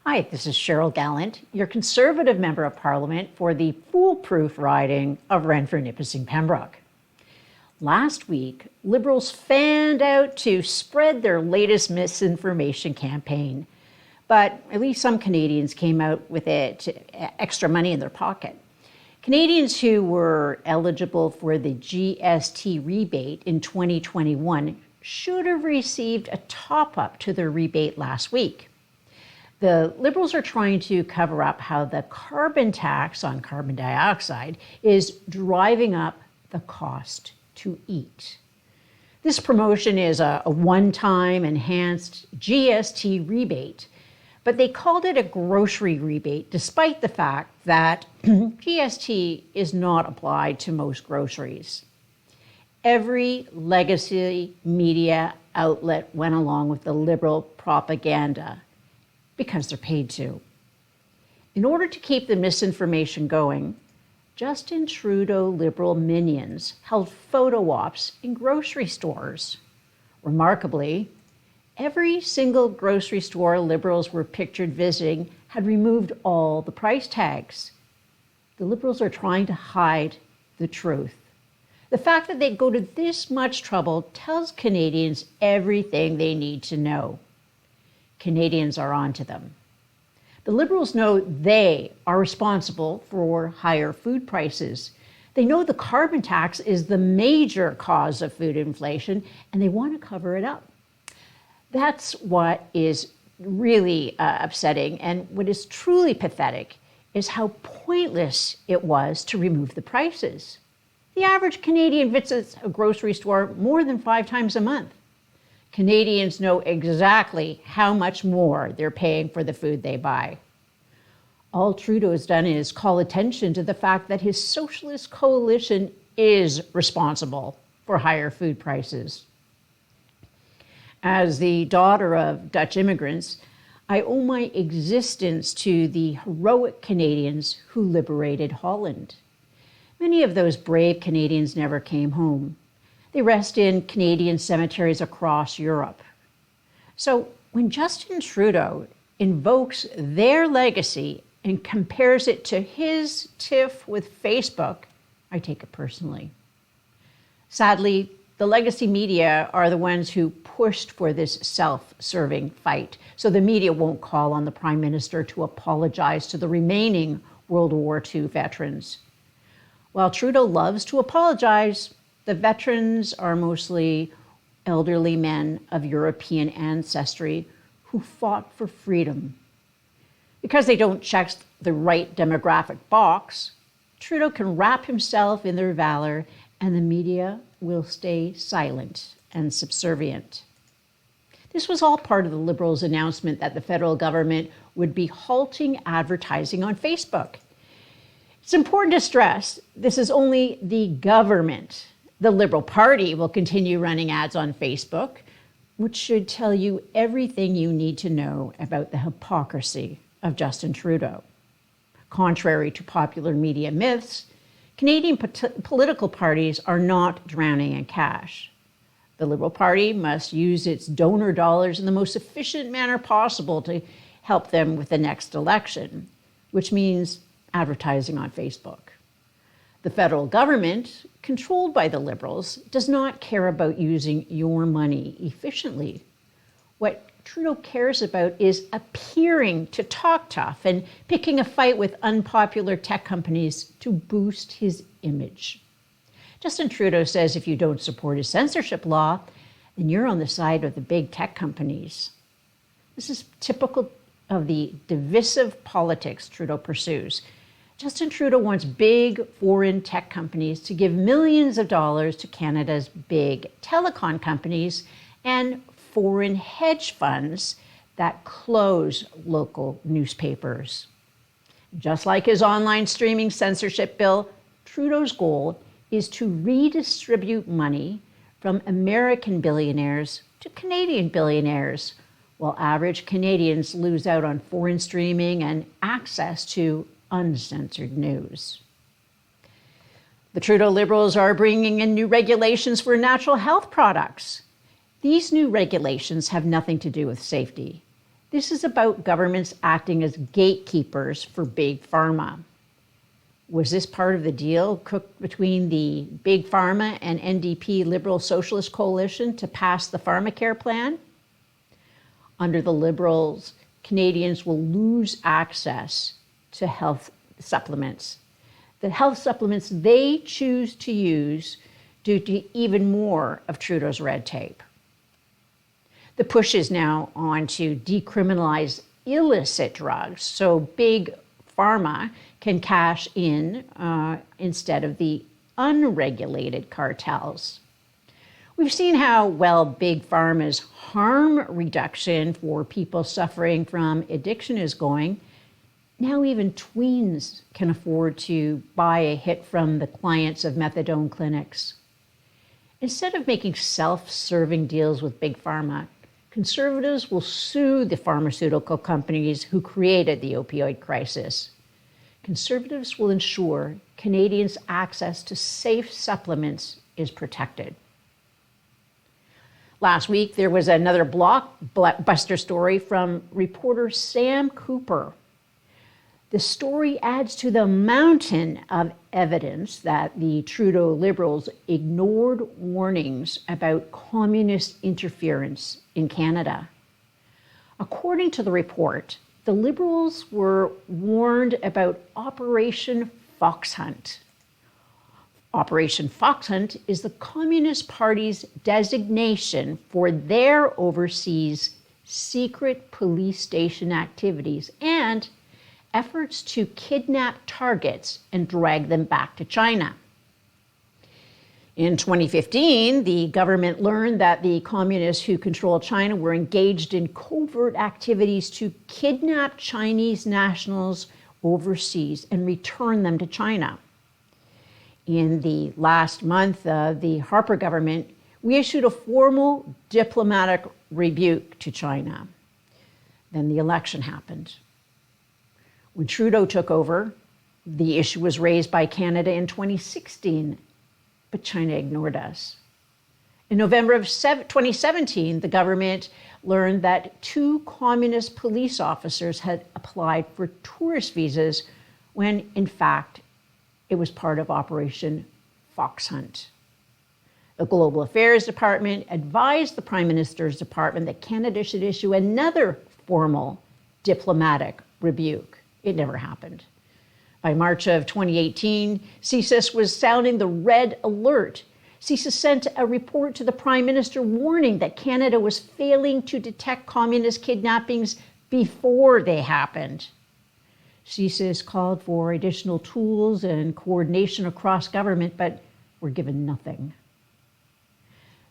Hi, this is Cheryl Gallant, your Conservative Member of Parliament for the foolproof riding of Renfrew-Nipissing-Pembroke. Last week, Liberals fanned out to spread their latest misinformation campaign, but at least some Canadians came out with extra money in their pocket. Canadians who were eligible for the GST rebate in 2021 should have received a top-up to their rebate last week. The Liberals are trying to cover up how the carbon tax on carbon dioxide is driving up the cost to eat. This promotion is a one-time enhanced GST rebate, but they called it a grocery rebate despite the fact that GST is not applied to most groceries. Every legacy media outlet went along with the Liberal propaganda because they're paid to. In order to keep the misinformation going, Justin Trudeau Liberal minions held photo ops in grocery stores. Remarkably, every single grocery store Liberals were pictured visiting had removed all the price tags. The Liberals are trying to hide the truth. The fact that they go to this much trouble tells Canadians everything they need to know. Canadians are onto them. The Liberals know they are responsible for higher food prices. They know the carbon tax is the major cause of food inflation, and they want to cover it up. That's what is really upsetting, and what is truly pathetic is how pointless it was to remove the prices. The average Canadian visits a grocery store more than 5 times a month. Canadians know exactly how much more they're paying for the food they buy. All Trudeau has done is call attention to the fact that his socialist coalition is responsible for higher food prices. As the daughter of Dutch immigrants, I owe my existence to the heroic Canadians who liberated Holland. Many of those brave Canadians never came home. They rest in Canadian cemeteries across Europe. So when Justin Trudeau invokes their legacy and compares it to his tiff with Facebook, I take it personally. Sadly, the legacy media are the ones who pushed for this self-serving fight, so the media won't call on the Prime Minister to apologize to the remaining World War II veterans. While Trudeau loves to apologize, the veterans are mostly elderly men of European ancestry who fought for freedom. Because they don't check the right demographic box, Trudeau can wrap himself in their valor, and the media will stay silent and subservient. This was all part of the Liberals' announcement that the federal government would be halting advertising on Facebook. It's important to stress this is only the government. The Liberal Party will continue running ads on Facebook, which should tell you everything you need to know about the hypocrisy of Justin Trudeau. Contrary to popular media myths, Canadian political parties are not drowning in cash. The Liberal Party must use its donor dollars in the most efficient manner possible to help them with the next election, which means advertising on Facebook. The federal government, controlled by the Liberals, does not care about using your money efficiently. What Trudeau cares about is appearing to talk tough and picking a fight with unpopular tech companies to boost his image. Justin Trudeau says if you don't support his censorship law, then you're on the side of the big tech companies. This is typical of the divisive politics Trudeau pursues. Justin Trudeau wants big foreign tech companies to give millions of dollars to Canada's big telecom companies and foreign hedge funds that close local newspapers. Just like his online streaming censorship bill, Trudeau's goal is to redistribute money from American billionaires to Canadian billionaires, while average Canadians lose out on foreign streaming and access to uncensored news. The Trudeau Liberals are bringing in new regulations for natural health products. These new regulations have nothing to do with safety. This is about governments acting as gatekeepers for big pharma. Was this part of the deal cooked between the big pharma and NDP Liberal Socialist Coalition to pass the pharmacare plan? Under the Liberals, Canadians will lose access to health supplements. The health supplements they choose to use due to even more of Trudeau's red tape. The push is now on to decriminalize illicit drugs, so big pharma can cash in instead of the unregulated cartels. We've seen how well big pharma's harm reduction for people suffering from addiction is going. Now even tweens can afford to buy a hit from the clients of methadone clinics. Instead of making self-serving deals with big pharma, conservatives will sue the pharmaceutical companies who created the opioid crisis. Conservatives will ensure Canadians' access to safe supplements is protected. Last week, there was another blockbuster story from reporter Sam Cooper. The story adds to the mountain of evidence that the Trudeau Liberals ignored warnings about communist interference in Canada. According to the report, the Liberals were warned about Operation Fox Hunt. Operation Fox Hunt is the Communist Party's designation for their overseas secret police station activities and efforts to kidnap targets and drag them back to China. In 2015, the government learned that the communists who control China were engaged in covert activities to kidnap Chinese nationals overseas and return them to China. In the last month of the Harper government, we issued a formal diplomatic rebuke to China. Then the election happened. When Trudeau took over, the issue was raised by Canada in 2016, but China ignored us. In November of 2017, the government learned that 2 communist police officers had applied for tourist visas when, in fact, it was part of Operation Fox Hunt. The Global Affairs Department advised the Prime Minister's Department that Canada should issue another formal diplomatic rebuke. It never happened. By March of 2018, CSIS was sounding the red alert. CSIS sent a report to the Prime Minister warning that Canada was failing to detect communist kidnappings before they happened. CSIS called for additional tools and coordination across government, but were given nothing.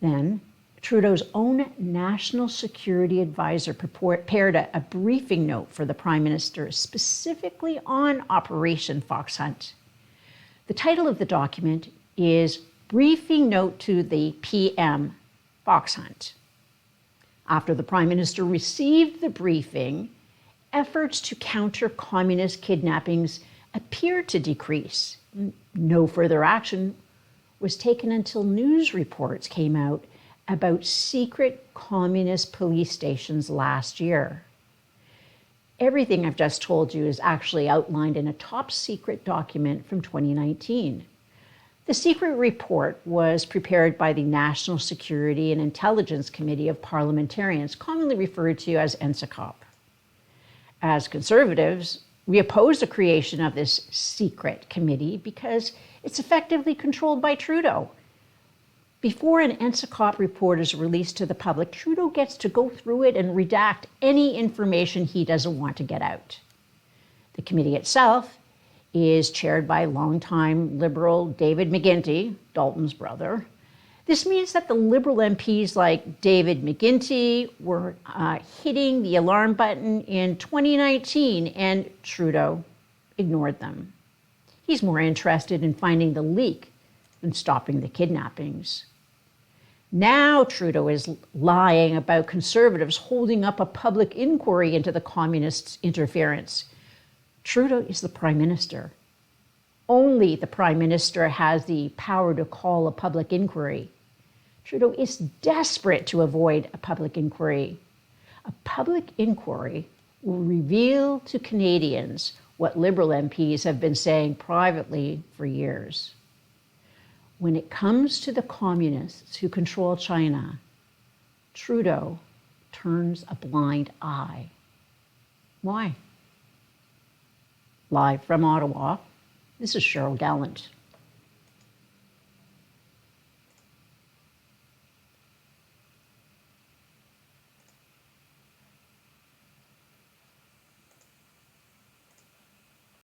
Then, Trudeau's own national security advisor prepared a briefing note for the Prime Minister specifically on Operation Fox Hunt. The title of the document is Briefing Note to the PM Fox Hunt. After the Prime Minister received the briefing, efforts to counter communist kidnappings appeared to decrease. No further action was taken until news reports came out about secret communist police stations last year. Everything I've just told you is actually outlined in a top secret document from 2019. The secret report was prepared by the National Security and Intelligence Committee of Parliamentarians, commonly referred to as NSICOP. As Conservatives, we oppose the creation of this secret committee because it's effectively controlled by Trudeau. Before an NSICOP report is released to the public, Trudeau gets to go through it and redact any information he doesn't want to get out. The committee itself is chaired by longtime Liberal David McGuinty, Dalton's brother. This means that the Liberal MPs like David McGuinty were hitting the alarm button in 2019, and Trudeau ignored them. He's more interested in finding the leak than stopping the kidnappings. Now Trudeau is lying about Conservatives holding up a public inquiry into the communists' interference. Trudeau is the Prime Minister. Only the Prime Minister has the power to call a public inquiry. Trudeau is desperate to avoid a public inquiry. A public inquiry will reveal to Canadians what Liberal MPs have been saying privately for years. When it comes to the communists who control China, Trudeau turns a blind eye. Why? Live from Ottawa, this is Cheryl Gallant.